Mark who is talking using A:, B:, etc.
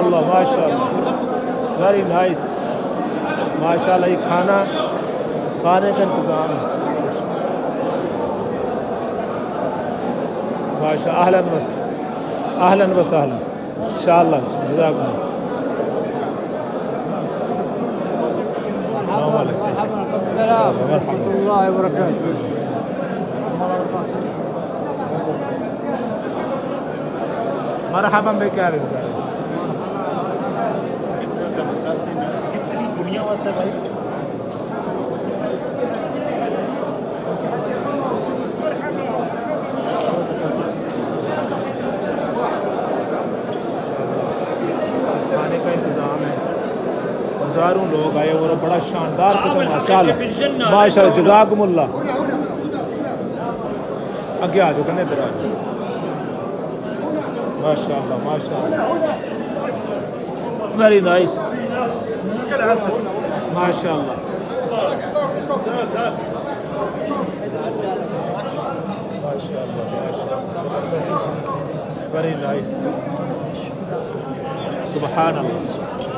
A: जज़ाकल्लाह माशाअल्लाह, very nice माशाअल्लाह। ये खाने का इंतज़ाम है माशा। अहलन व सहलन इंशाअल्लाह, जज़ाकल्लाह। मरहबन बे क्या
B: कितनी दुनिया वास्ते भाई।
A: खाने का इंतज़ाम है, हज़ारों लोग आए और बड़ा शानदार किस्म माशाअल्लाह माशाअल्लाह जज़ाकुमुल्लाह। आगे आ जाओ, कने इधर आ जाओ माशाअल्लाह माशाअल्लाह, वेरी नाइस माशाअल्लाह। वेरी नाइस सुभान अल्लाह।